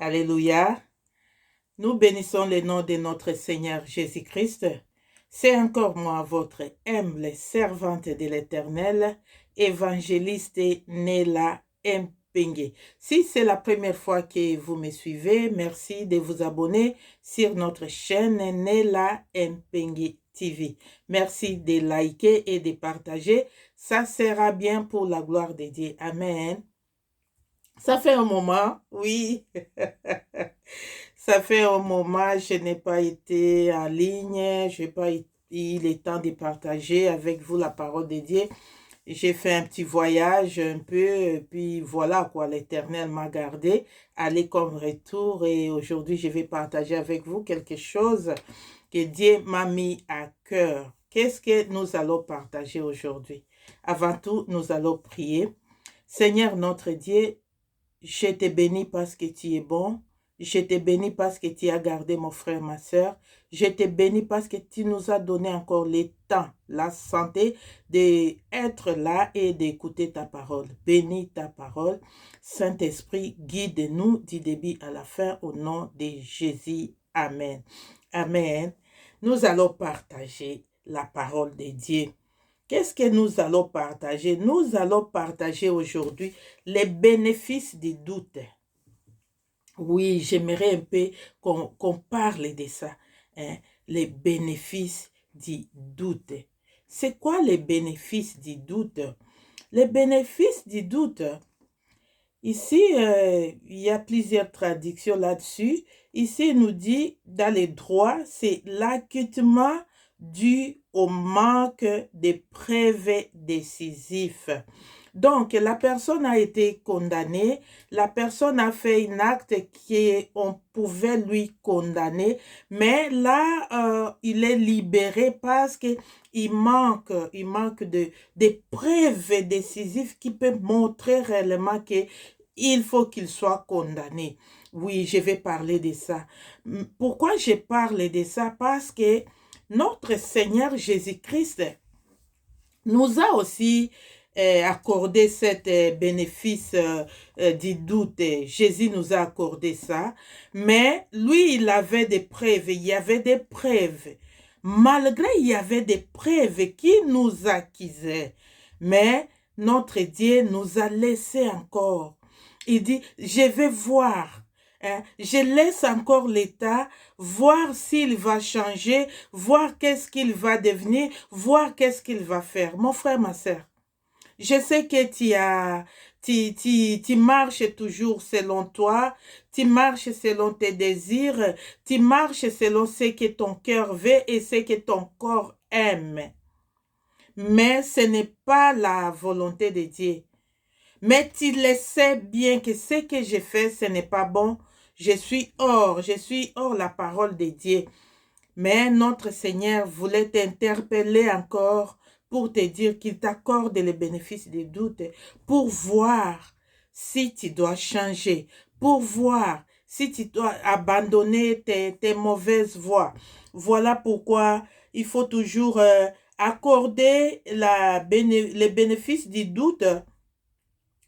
Alléluia. Nous bénissons le nom de notre Seigneur Jésus-Christ. C'est encore moi, votre humble servante de l'Éternel, évangéliste Nela Mpenge. Si c'est la première fois que vous me suivez, merci de vous abonner sur notre chaîne Nela Mpenge TV. Merci de liker et de partager. Ça sera bien pour la gloire de Dieu. Amen. Ça fait un moment, oui. Ça fait un moment, je n'ai pas été en ligne, je n'ai pas eu le temps de partager avec vous la parole de Dieu. J'ai fait un petit voyage un peu, et puis voilà quoi, l'Éternel m'a gardé, aller comme retour, et aujourd'hui je vais partager avec vous quelque chose que Dieu m'a mis à cœur. Qu'est-ce que nous allons partager aujourd'hui? Avant tout, nous allons prier. Seigneur notre Dieu, je te bénis parce que tu es bon. Je te bénis parce que tu as gardé mon frère, ma soeur. Je te bénis parce que tu nous as donné encore le temps, la santé d'être là et d'écouter ta parole. Bénis ta parole. Saint-Esprit, guide-nous du début à la fin au nom de Jésus. Amen. Amen. Nous allons partager la parole de Dieu. Qu'est-ce que nous allons partager? Nous allons partager aujourd'hui les bénéfices du doute. Oui, j'aimerais un peu qu'on parle de ça, hein, les bénéfices du doute. C'est quoi les bénéfices du doute? Les bénéfices du doute, ici, il y a plusieurs traductions là-dessus. Ici, il nous dit, dans les droits, c'est l'acquittement dû au manque de preuves décisives. Donc, la personne a été condamnée, la personne a fait un acte qu'on pouvait lui condamner, mais là, il est libéré parce qu'il manque de preuves décisives qui peuvent montrer réellement qu'il faut qu'il soit condamné. Oui, je vais parler de ça. Pourquoi je parle de ça? Parce que notre Seigneur Jésus-Christ nous a aussi accordé cet bénéfice du doute. Jésus nous a accordé ça, mais lui, il avait des preuves, il y avait des preuves. Malgré il y avait des preuves qui nous accusaient, mais notre Dieu nous a laissé encore. Il dit, je vais voir. Hein, je laisse encore l'État voir s'il va changer, voir qu'est-ce qu'il va devenir, voir qu'est-ce qu'il va faire. Mon frère, ma soeur, je sais que tu marches toujours selon toi, tu marches selon tes désirs, tu marches selon ce que ton cœur veut et ce que ton corps aime. Mais ce n'est pas la volonté de Dieu. Mais tu le sais bien que ce que je fais, ce n'est pas bon. Je suis hors la parole de Dieu. Mais notre Seigneur voulait t'interpeller encore pour te dire qu'il t'accorde les bénéfices du doute, pour voir si tu dois changer, pour voir si tu dois abandonner tes mauvaises voies. Voilà pourquoi il faut toujours accorder les bénéfices du doute.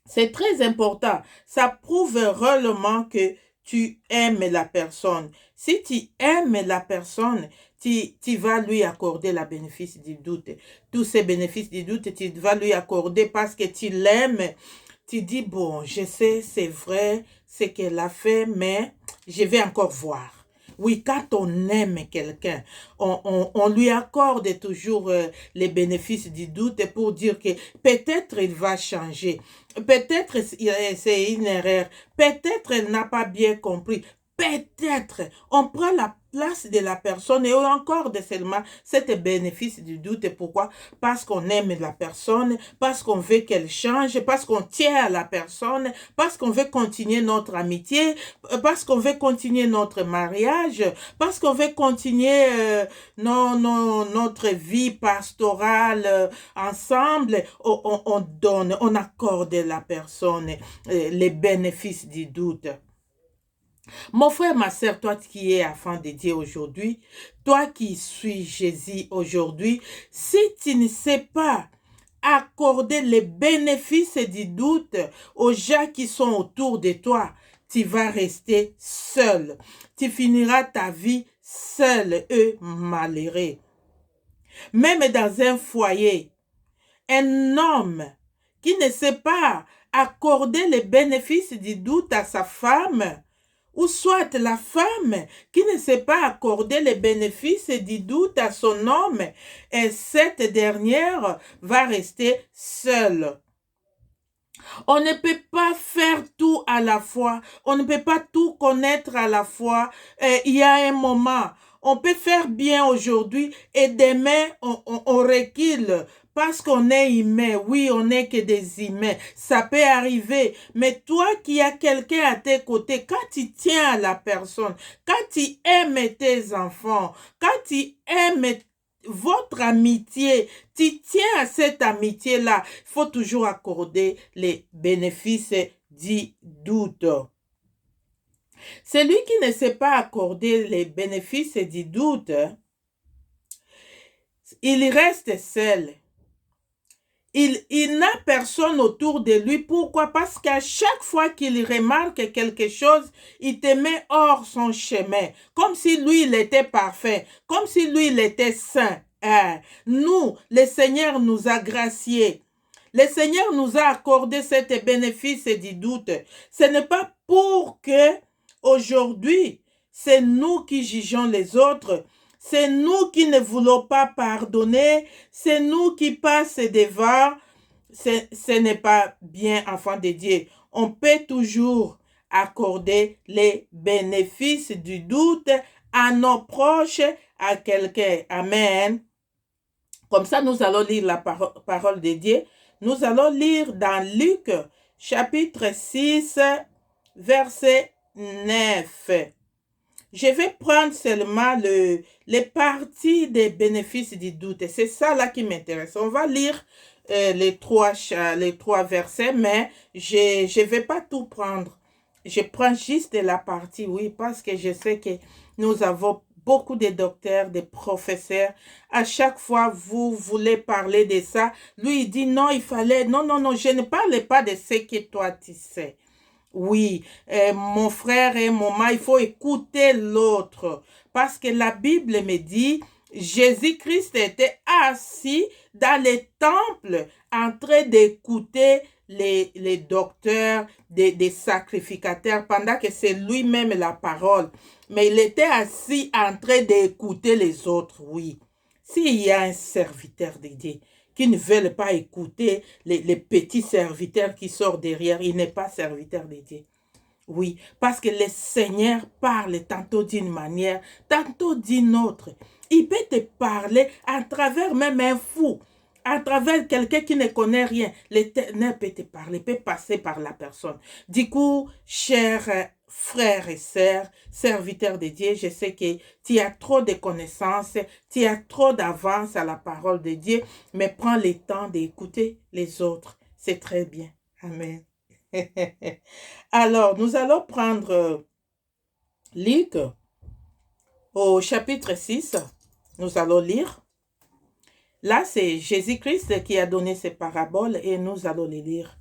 C'est très important. Ça prouve réellement que tu aimes la personne. Si tu aimes la personne, tu vas lui accorder le bénéfice du doute. Tous ces bénéfices du doute, tu vas lui accorder parce que tu l'aimes. Tu dis, bon, je sais, c'est vrai, ce qu'elle a fait, mais je vais encore voir. Oui, quand on aime quelqu'un, on lui accorde toujours les bénéfices du doute pour dire que peut-être il va changer, peut-être c'est une erreur, peut-être elle n'a pas bien compris, peut-être on prend la place de la personne et encore de seulement cet bénéfice du doute. Pourquoi? Parce qu'on aime la personne, parce qu'on veut qu'elle change, parce qu'on tient à la personne, parce qu'on veut continuer notre amitié, parce qu'on veut continuer notre mariage, parce qu'on veut continuer notre vie pastorale ensemble. On donne, on accorde à la personne les bénéfices du doute. Mon frère, ma soeur, toi qui es enfant de Dieu aujourd'hui, toi qui suis Jésus aujourd'hui, si tu ne sais pas accorder les bénéfices du doute aux gens qui sont autour de toi, tu vas rester seul. Tu finiras ta vie seul et malheureux. Même dans un foyer, un homme qui ne sait pas accorder les bénéfices du doute à sa femme, ou soit la femme qui ne sait pas accorder les bénéfices du doute à son homme, et cette dernière va rester seule. On ne peut pas faire tout à la fois. On ne peut pas tout connaître à la fois. Il y a un moment. On peut faire bien aujourd'hui et demain, on recule parce qu'on est humain. Oui, on n'est que des humains. Ça peut arriver. Mais toi qui as quelqu'un à tes côtés, quand tu tiens à la personne, quand tu aimes tes enfants, quand tu aimes votre amitié, tu tiens à cette amitié-là, il faut toujours accorder les bénéfices du doute. Celui qui ne sait pas accorder les bénéfices du doute, il reste seul. Il n'a personne autour de lui. Pourquoi? Parce qu'à chaque fois qu'il remarque quelque chose, il te met hors son chemin. Comme si lui, il était parfait. Comme si lui, il était saint. Nous, le Seigneur nous a graciés. Le Seigneur nous a accordé cet bénéfice du doute. Ce n'est pas pour que aujourd'hui, c'est nous qui jugeons les autres. C'est nous qui ne voulons pas pardonner. C'est nous qui passons devant. Ce n'est pas bien, enfant de Dieu. On peut toujours accorder les bénéfices du doute à nos proches, à quelqu'un. Amen. Comme ça, nous allons lire la parole de Dieu. Nous allons lire dans Luc, chapitre 6, verset 9. Je vais prendre seulement les parties des bénéfices du doute. C'est ça là qui m'intéresse. On va lire les trois versets, mais je ne vais pas tout prendre. Je prends juste la partie, oui, parce que je sais que nous avons beaucoup de docteurs, de professeurs. À chaque fois, vous voulez parler de ça. Lui, il dit non, il fallait... Non, je ne parle pas de ce que toi, tu sais. Oui, mon frère et maman, il faut écouter l'autre. Parce que la Bible me dit, Jésus-Christ était assis dans le temple en train d'écouter les docteurs, des sacrificateurs, pendant que c'est lui-même la parole. Mais il était assis en train d'écouter les autres, oui. S'il y a un serviteur de Dieu qui ne veut pas écouter les petits serviteurs qui sortent derrière, il n'est pas serviteur de Dieu. Oui, parce que le Seigneur parle tantôt d'une manière, tantôt d'une autre. Il peut te parler à travers même un fou, à travers quelqu'un qui ne connaît rien. L'Éternel peut te parler, peut passer par la personne. Du coup, chers frères et sœurs, serviteurs de Dieu, je sais que tu as trop de connaissances, tu as trop d'avance à la parole de Dieu, mais prends le temps d'écouter les autres. C'est très bien. Amen. Alors, nous allons prendre Luc au chapitre 6. Nous allons lire. Là, c'est Jésus-Christ qui a donné ces paraboles et nous allons les lire.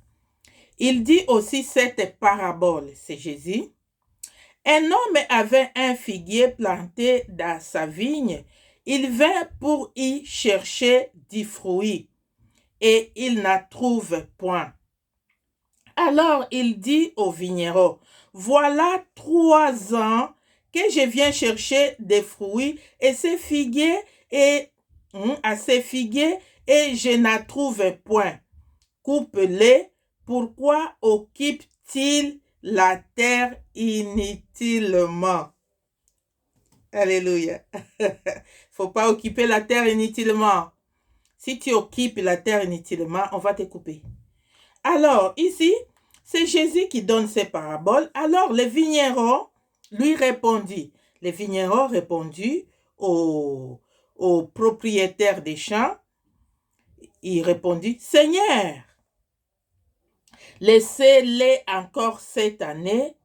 Il dit aussi cette parabole, c'est Jésus. Un homme avait un figuier planté dans sa vigne. Il vint pour y chercher du fruit et il n'en trouve point. Alors il dit au vigneron, voilà 3 ans que je viens chercher des fruits et ces figuiers et je n'en trouve point. Coupe-les, pourquoi occupe-t-il la terre inutilement? Alléluia. Faut pas occuper la terre inutilement. Si tu occupes la terre inutilement, on va te couper. Alors, ici, c'est Jésus qui donne ces paraboles. Alors, le vigneron lui répondit. Le vigneron répondit au propriétaire des champs. Il répondit, Seigneur, laissez-les encore cette année.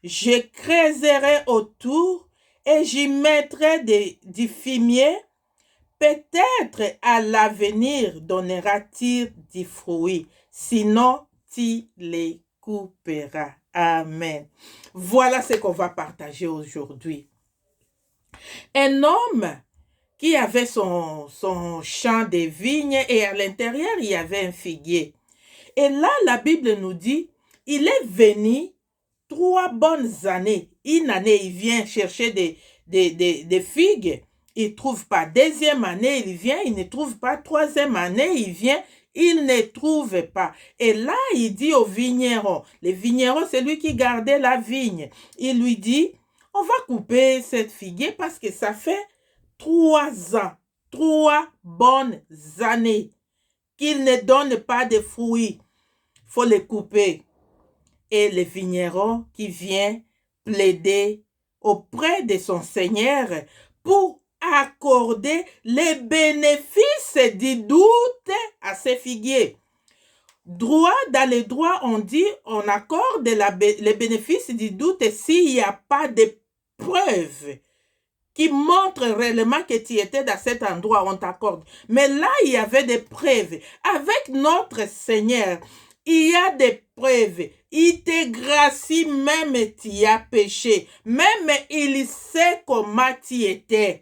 Je creuserai autour et j'y mettrai du fumier. Peut-être à l'avenir donnera-t-il du fruit. Sinon, tu les couperas. Amen. Voilà ce qu'on va partager aujourd'hui. Un homme qui avait son champ de vignes et à l'intérieur, il y avait un figuier. Et là, la Bible nous dit, il est venu 3 bonnes années. Une année, il vient chercher des figues, il ne trouve pas. Deuxième année, il vient, il ne trouve pas. Troisième année, il vient, il ne trouve pas. Et là, il dit au vigneron, le vigneron, c'est lui qui gardait la vigne. Il lui dit, on va couper cette figuier parce que ça fait 3 ans, 3 bonnes années qu'il ne donne pas de fruits. Il faut les couper. Et le vigneron qui vient plaider auprès de son Seigneur pour accorder les bénéfices du doute à ses figuiers. Droit, dans les droits, on dit on accorde les bénéfices du doute s'il n'y a pas de preuves qui montrent réellement que tu étais dans cet endroit, on t'accorde. Mais là, il y avait des preuves. Avec notre Seigneur, il y a des preuves. Il te gracie même tu as péché. Même il sait comment tu étais.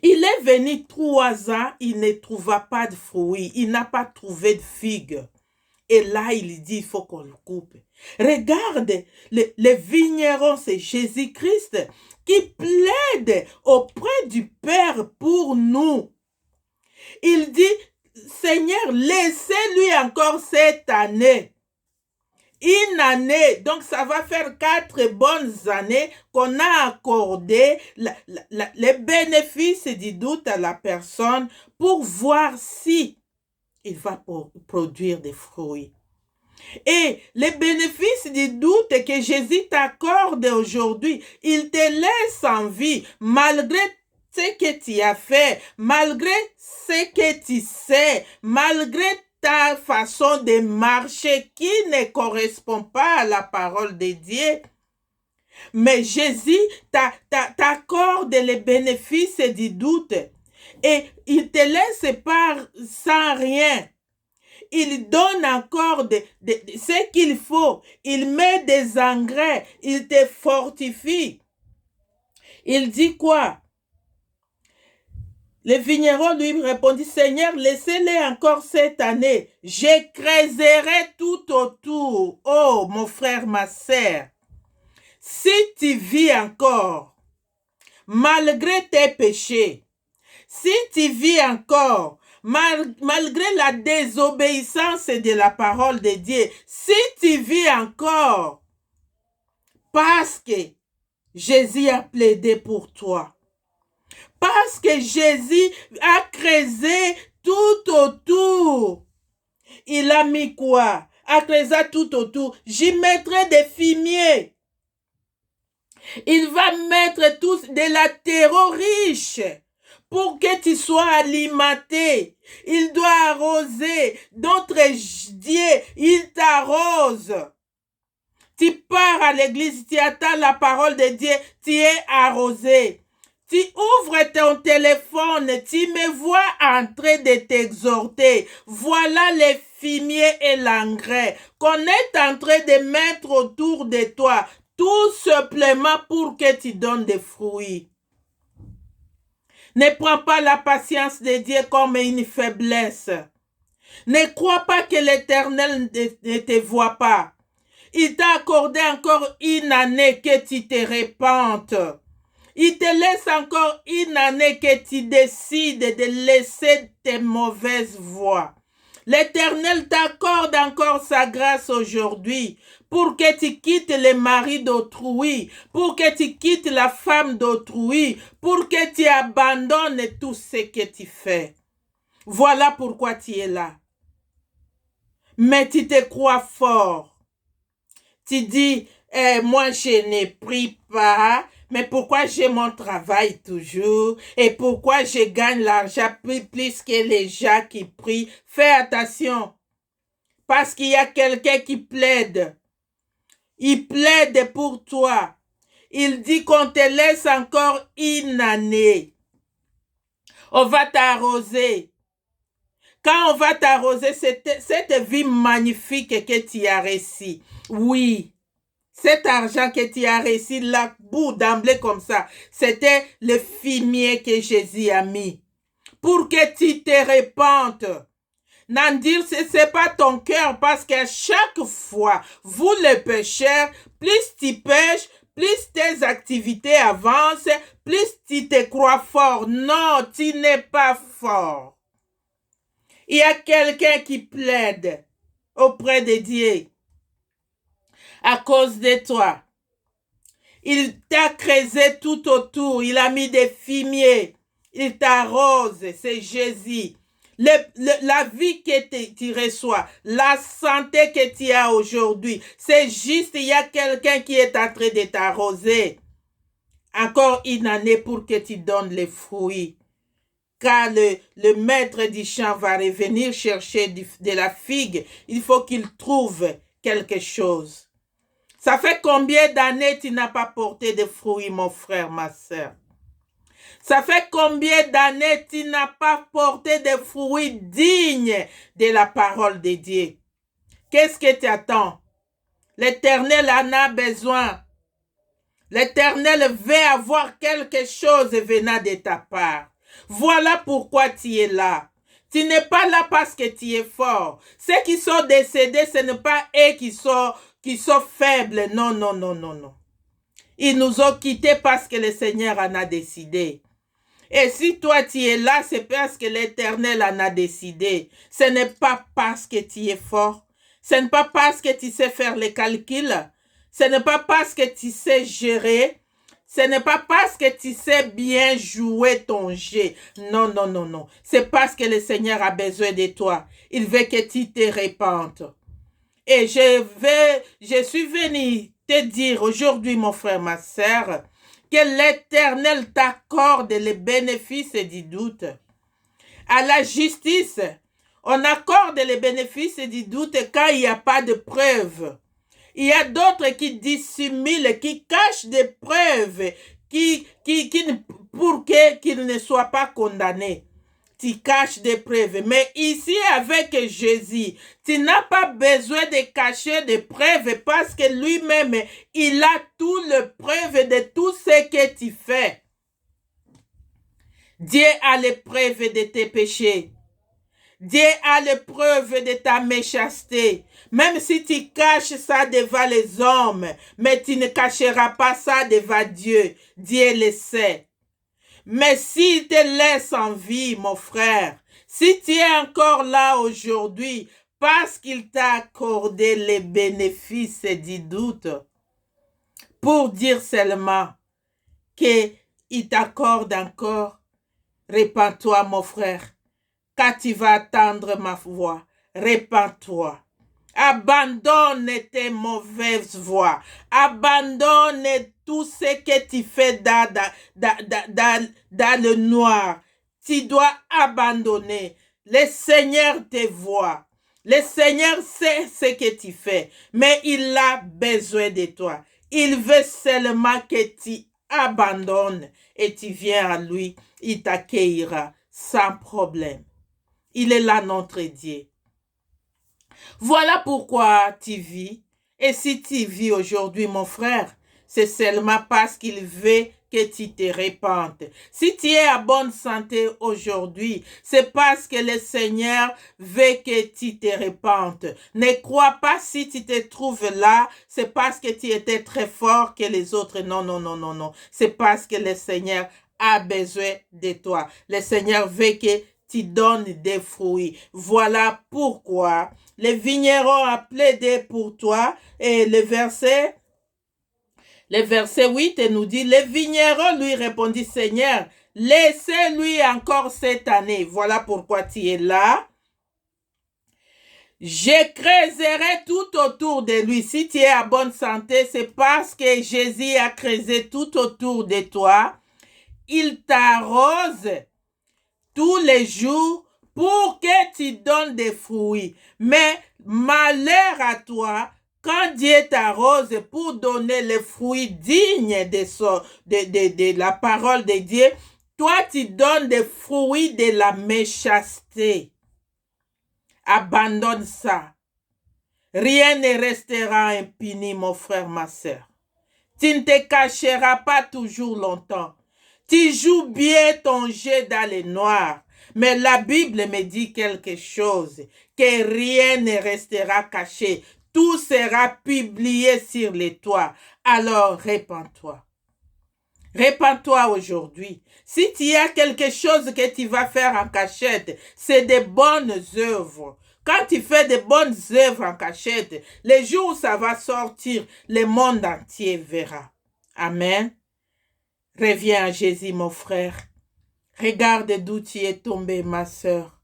Il est venu 3 ans, il ne trouva pas de fruits. Il n'a pas trouvé de figues. Et là, il dit, il faut qu'on le coupe. Regarde, le vigneron, c'est Jésus-Christ qui plaide auprès du Père pour nous. Il dit, Seigneur, laissez-lui encore cette année. Une année, donc ça va faire 4 bonnes années qu'on a accordé les bénéfices du doute à la personne pour voir si il va produire des fruits. Et les bénéfices du doute que Jésus t'accorde aujourd'hui, il te laisse en vie malgré ce que tu as fait, malgré ce que tu sais, malgré ta façon de marcher qui ne correspond pas à la parole de Dieu. Mais Jésus t'accorde les bénéfices du doute et il te laisse pas sans rien. Il donne encore ce qu'il faut. Il met des engrais. Il te fortifie. Il dit quoi? Le vigneron lui répondit, Seigneur, laissez-les encore cette année. Je creuserai tout autour. Oh, mon frère, ma sœur, si tu vis encore, malgré tes péchés, si tu vis encore, malgré la désobéissance de la parole de Dieu, si tu vis encore, parce que Jésus a plaidé pour toi, parce que Jésus a creusé tout autour, il a mis quoi? A creusé tout autour. J'y mettrai des fumiers. Il va mettre tous de la terreau riche. Pour que tu sois alimenté, il doit arroser. D'autres dieux, il t'arrose. Tu pars à l'église, tu attends la parole de Dieu, tu es arrosé. Tu ouvres ton téléphone, tu me vois en train de t'exhorter. Voilà les fumiers et l'engrais qu'on est en train de mettre autour de toi, tout simplement pour que tu donnes des fruits. Ne prends pas la patience de Dieu comme une faiblesse. Ne crois pas que l'Éternel ne te voit pas. Il t'a accordé encore une année que tu te repentes. Il te laisse encore une année que tu décides de laisser tes mauvaises voies. L'Éternel t'accorde encore sa grâce aujourd'hui pour que tu quittes le mari d'autrui, pour que tu quittes la femme d'autrui, pour que tu abandonnes tout ce que tu fais. Voilà pourquoi tu es là. Mais tu te crois fort. Tu dis, moi je ne prie pas, mais pourquoi j'ai mon travail toujours et pourquoi je gagne l'argent plus que les gens qui prient? Fais attention, parce qu'il y a quelqu'un qui plaide. Il plaide pour toi. Il dit qu'on te laisse encore une année. On va t'arroser. Quand on va t'arroser cette vie magnifique que tu as réussi, oui, cet argent que tu as réussi là, bout d'emblée comme ça, c'était le fumier que Jésus a mis pour que tu te répandes. N'en dire, c'est pas ton cœur, parce qu'à chaque fois, vous les pécheurs, plus tu pêches, plus tes activités avancent, plus tu te crois fort. Non, tu n'es pas fort. Il y a quelqu'un qui plaide auprès de Dieu à cause de toi. Il t'a creusé tout autour, il a mis des fumiers, il t'arrose, c'est Jésus. La vie que tu reçois, la santé que tu as aujourd'hui, c'est juste, il y a quelqu'un qui est en train de t'arroser. Encore une année pour que tu donnes les fruits. Car le maître du champ va revenir chercher de la figue, il faut qu'il trouve quelque chose. Ça fait combien d'années tu n'as pas porté de fruits, mon frère, ma soeur? Ça fait combien d'années tu n'as pas porté de fruits dignes de la parole de Dieu? Qu'est-ce que tu attends? L'Éternel en a besoin. L'Éternel veut avoir quelque chose venant de ta part. Voilà pourquoi tu es là. Tu n'es pas là parce que tu es fort. Ceux qui sont décédés, ce n'est pas eux qui sont faibles. Non, non, non, non, non. Ils nous ont quittés parce que le Seigneur en a décidé. Et si toi tu es là, c'est parce que l'Éternel en a décidé. Ce n'est pas parce que tu es fort. Ce n'est pas parce que tu sais faire les calculs. Ce n'est pas parce que tu sais gérer. Ce n'est pas parce que tu sais bien jouer ton jeu. Non, non, non, non. C'est parce que le Seigneur a besoin de toi. Il veut que tu te répandes. Et je suis venu te dire aujourd'hui, mon frère, ma sœur, que l'Éternel t'accorde les bénéfices du doute. À la justice, on accorde les bénéfices du doute quand il n'y a pas de preuves. Il y a d'autres qui dissimulent, qui cachent des preuves pour qu'ils ne soient pas condamnés. Tu caches des preuves. Mais ici, avec Jésus, tu n'as pas besoin de cacher des preuves parce que lui-même, il a toutes les preuves de tout ce que tu fais. Dieu a les preuves de tes péchés. Dieu a les preuves de ta méchanceté. Même si tu caches ça devant les hommes, mais tu ne cacheras pas ça devant Dieu. Dieu le sait. Mais s'il te laisse en vie, mon frère, si tu es encore là aujourd'hui, parce qu'il t'a accordé les bénéfices du doute, pour dire seulement qu'il t'accorde encore, répands-toi, mon frère. Quand tu vas attendre ma voix, répands-toi. Abandonne tes mauvaises voies. Abandonne tout ce que tu fais dans le noir. Tu dois abandonner. Le Seigneur te voit. Le Seigneur sait ce que tu fais. Mais il a besoin de toi. Il veut seulement que tu abandonnes et tu viens à lui. Il t'accueillera sans problème. Il est là, notre Dieu. Voilà pourquoi tu vis. Et si tu vis aujourd'hui, mon frère, c'est seulement parce qu'il veut que tu te répandes. Si tu es à bonne santé aujourd'hui, c'est parce que le Seigneur veut que tu te répandes. Ne crois pas si tu te trouves là, c'est parce que tu étais très fort que les autres. Non, non, non, non, non. C'est parce que le Seigneur a besoin de toi. Le Seigneur veut que tu donnes des fruits. Voilà pourquoi les vignerons a plaidé pour toi. Et le verset 8 nous dit, les vignerons lui répondit, Seigneur, laissez-lui encore cette année. Voilà pourquoi tu es là. Je creuserai tout autour de lui. Si tu es à bonne santé, c'est parce que Jésus a creusé tout autour de toi. Il t'arrose tous les jours pour que tu donnes des fruits. Mais malheur à toi quand Dieu t'arrose pour donner les fruits dignes de la parole de Dieu. Toi, tu donnes des fruits de la méchanceté. Abandonne ça. Rien ne restera impuni, mon frère, ma sœur. Tu ne te cacheras pas toujours longtemps. Tu joues bien ton jeu dans le noir. Mais la Bible me dit quelque chose, que rien ne restera caché. Tout sera publié sur les toits. Alors répands-toi. Répands-toi aujourd'hui. Si tu as quelque chose que tu vas faire en cachette, c'est des bonnes œuvres. Quand tu fais de bonnes œuvres en cachette, les jours où ça va sortir, le monde entier verra. Amen. Reviens à Jésus, mon frère. Regarde d'où tu es tombé, ma sœur.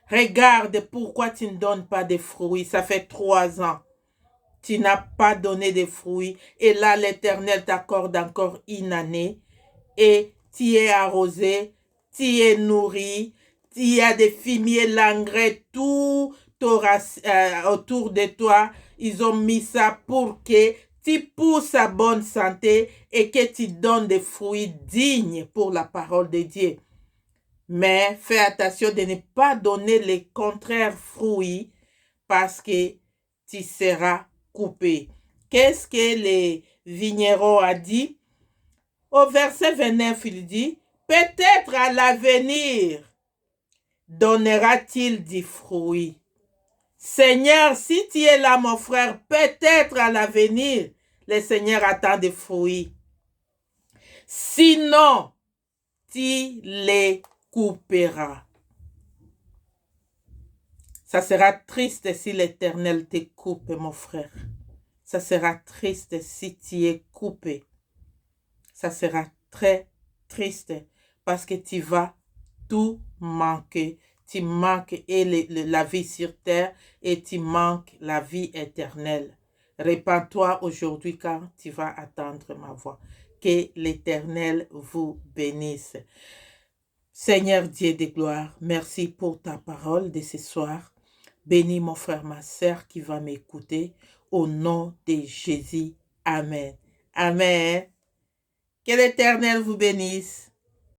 Regarde pourquoi tu ne donnes pas de fruits. Ça fait 3 ans. Tu n'as pas donné de fruits. Et là, l'Éternel t'accorde encore une année. Et tu es arrosé, tu es nourri, il y a des fumiers, l'engrais, tout autour de toi. Ils ont mis ça pour que tu pousses à bonne santé et que tu donnes des fruits dignes pour la parole de Dieu. Mais fais attention de ne pas donner les contraires fruits parce que tu seras coupé. Qu'est-ce que les vignerons a dit? Au verset 29, il dit, peut-être à l'avenir donnera-t-il du fruit. Seigneur, si tu es là, mon frère, peut-être à l'avenir, le Seigneur attend des fruits. Sinon, tu les couperas. Ça sera triste si l'Éternel te coupe, mon frère. Ça sera triste si tu es coupé. Ça sera très triste parce que tu vas tout manquer. Tu manques la vie sur terre et tu manques la vie éternelle. Répands-toi aujourd'hui quand tu vas attendre ma voix. Que l'Éternel vous bénisse. Seigneur Dieu de gloire, merci pour ta parole de ce soir. Bénis mon frère, ma sœur qui va m'écouter. Au nom de Jésus. Amen. Amen. Que l'Éternel vous bénisse.